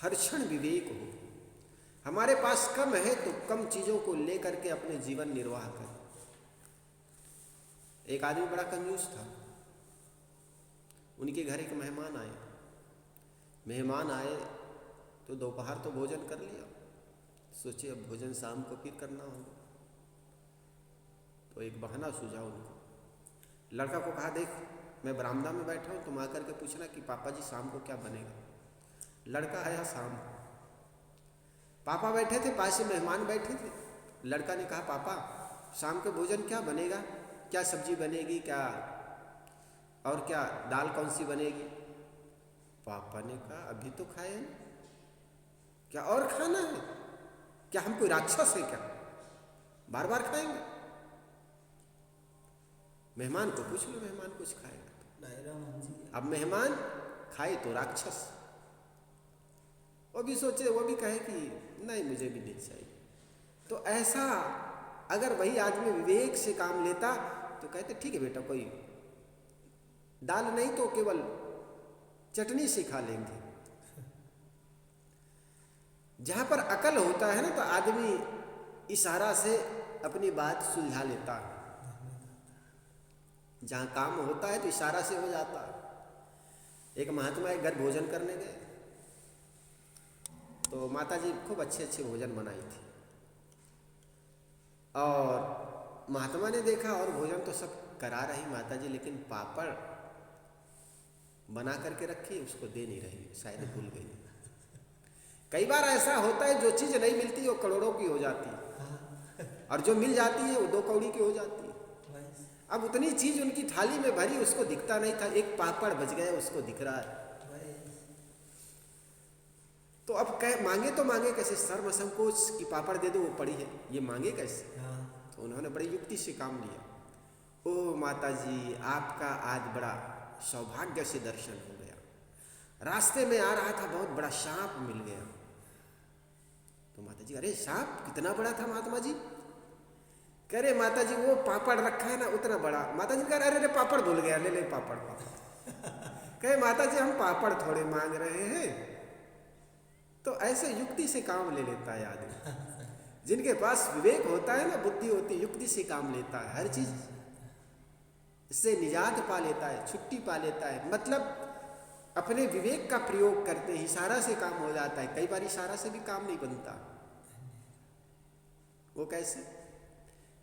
हर क्षण विवेक हो। हमारे पास कम है तो कम चीज़ों को लेकर के अपने जीवन निर्वाह करें। एक आदमी बड़ा कंजूस था, उनके घर एक मेहमान आए। मेहमान आए तो दोपहर तो भोजन कर लिया, सोचे अब भोजन शाम को फिर करना होगा। तो एक बहाना सूझा उनको। लड़का को कहा, देख मैं बरामदा में बैठा हूँ, तुम आकर के पूछना कि पापा जी शाम को क्या बनेगा। लड़का आया शाम, पापा बैठे थे, पास में मेहमान बैठे थे। लड़का ने कहा, पापा शाम के भोजन क्या बनेगा, क्या सब्जी बनेगी, क्या और क्या दाल कौन सी बनेगी। पापा ने कहा, अभी तो खाए हैं, क्या और खाना है, क्या हम कोई राक्षस है क्या, बार बार खाएंगे। मेहमान को पूछ लो, मेहमान कुछ खाएगा। अब मेहमान खाए तो राक्षस। वो भी सोचे, वो भी कहे कि नहीं मुझे भी नहीं चाहिए। तो ऐसा अगर वही आदमी विवेक से काम लेता तो कहते ठीक है बेटा, कोई दाल नहीं तो केवल चटनी से खा लेंगे। जहां पर अकल होता है ना तो आदमी इशारा से अपनी बात सुलझा लेता है। जहां काम होता है तो इशारा से हो जाता है। एक महात्मा एक घर भोजन करने गए तो माता जी खूब अच्छे अच्छे भोजन बनाई थी, और महात्मा ने देखा और भोजन तो सब करा रही माता जी, लेकिन पापड़ बना करके रखी, उसको दे नहीं रही, शायद भूल गई। कई बार ऐसा होता है, जो चीज़ नहीं मिलती वो करोड़ों की हो जाती है, और जो मिल जाती है वो 2 कौड़ी की हो जाती है। अब उतनी चीज उनकी थाली में भरी, उसको दिखता नहीं था, एक पापड़ बच गया, उसको दिख रहा है। तो अब कह मांगे तो मांगे कैसे, शर्म संकोच की पापड़ दे दो, वो पड़ी है, ये मांगे कैसे। तो उन्होंने बड़ी युक्ति से काम लिया। ओ माता जी, आपका आज बड़ा सौभाग्य से दर्शन हो गया। रास्ते में आ रहा था, बहुत बड़ा सांप मिल गया। तो माता जी, अरे सांप कितना बड़ा था महात्मा जी। कह रहे माता जी वो पापड़ रखा है ना उतना बड़ा। माता जी कह रहे अरे पापड़ भूल गया, ले ले पापड़। कहे माता जी हम पापड़ थोड़े मांग रहे हैं। तो ऐसे युक्ति से काम ले लेता है आदमी। जिनके पास विवेक होता है ना, बुद्धि होती है, युक्ति से काम लेता है, हर चीज इससे निजात पा लेता है, छुट्टी पा लेता है। मतलब अपने विवेक का प्रयोग करते ही इशारा से काम हो जाता है। कई बार इशारा से भी काम नहीं बनता। वो कैसे,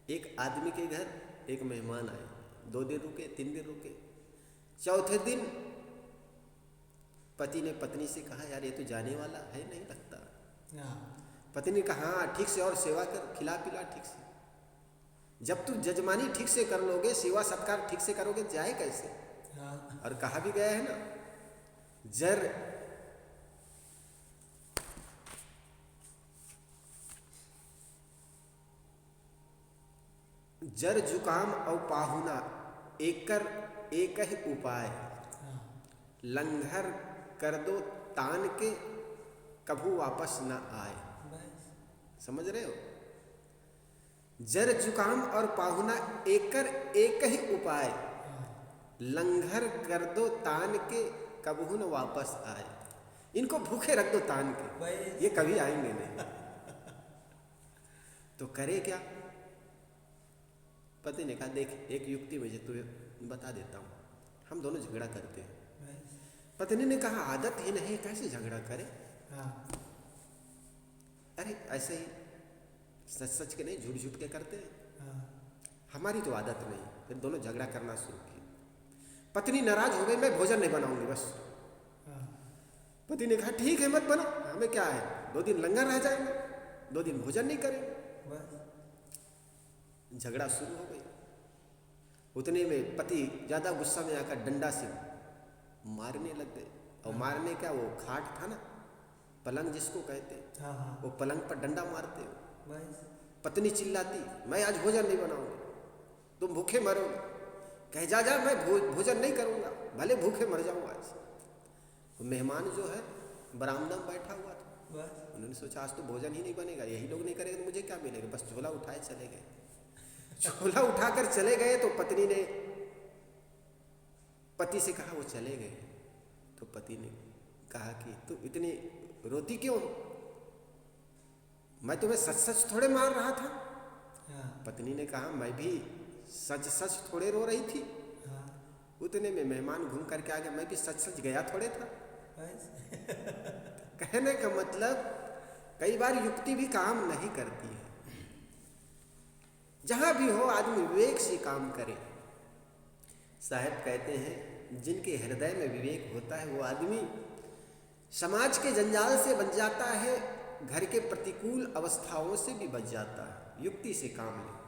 एक आदमी के घर एक मेहमान आए, 2 दिन रुके, 3 दिन रुके। चौथे दिन पति ने पत्नी से कहा, यार ये तो जाने वाला है, नहीं लगता। पत्नी ने कहा, हाँ ठीक से और सेवा कर, खिला पिला ठीक से। जब तू जजमानी ठीक से कर लोगे, सेवा सत्कार ठीक से करोगे, जाए कैसे। और कहा भी गया है ना, जर जुकाम और पाहुना एक ही उपाय, लंघर कर दो तान के कभू वापस न आए। समझ रहे हो, जर जुकाम और पाहुना एक ही उपाय, लंघर कर दो तान के कभू न वापस आए। इनको भूखे रख दो तान के, ये कभी आएंगे नहीं। तो करे क्या। पति ने कहा, देख एक युक्ति मुझे तुझे बता देता हूँ, हम दोनों झगड़ा करते हैं। पत्नी ने कहा, आदत ही नहीं, कैसे झगड़ा करे। अरे ऐसे ही सच सच के नहीं, झूठ झूठ के करते हैं। हमारी तो आदत नहीं। फिर दोनों झगड़ा करना शुरू किया। पत्नी नाराज हो गई, मैं भोजन नहीं बनाऊंगी बस। पति ने कहा, ठीक है मत बना, हमें क्या है, 2 दिन लंगर रह जाएंगे, 2 दिन भोजन नहीं करेंगे। झगड़ा शुरू हो गई। उतने में पति ज्यादा गुस्सा में आकर डंडा से मारने लग गए। और मारने क्या, वो खाट था ना, पलंग जिसको कहते, वो पलंग पर डंडा मारते हो। पत्नी चिल्लाती, मैं आज भोजन नहीं बनाऊंगी, तुम भूखे मरोगे। कह जा जा, मैं भोजन नहीं करूंगा, भले भूखे मर जाऊं आज। तो मेहमान जो है बरामदा में बैठा हुआ था, उन्होंने सोचा आज तो भोजन ही नहीं बनेगा, यही लोग नहीं करेंगे तो मुझे क्या मिलेगा। बस झोला उठाए चले गए। झोला उठाकर चले गए तो पत्नी ने पति से कहा, वो चले गए। तो पति ने कहा कि तू इतनी रोती क्यों हो? मैं तुम्हें सच सच थोड़े मार रहा था। पत्नी ने कहा, मैं भी सच सच थोड़े रो रही थी। उतने में मेहमान घूम करके आ गया, मैं भी सच सच गया थोड़े था। कहने का मतलब कई बार युक्ति भी काम नहीं करती है। जहां भी हो आदमी विवेक से काम करे। साहब कहते हैं, जिनके हृदय में विवेक होता है वो आदमी समाज के जंजाल से बच जाता है, घर के प्रतिकूल अवस्थाओं से भी बच जाता है। युक्ति से काम ले।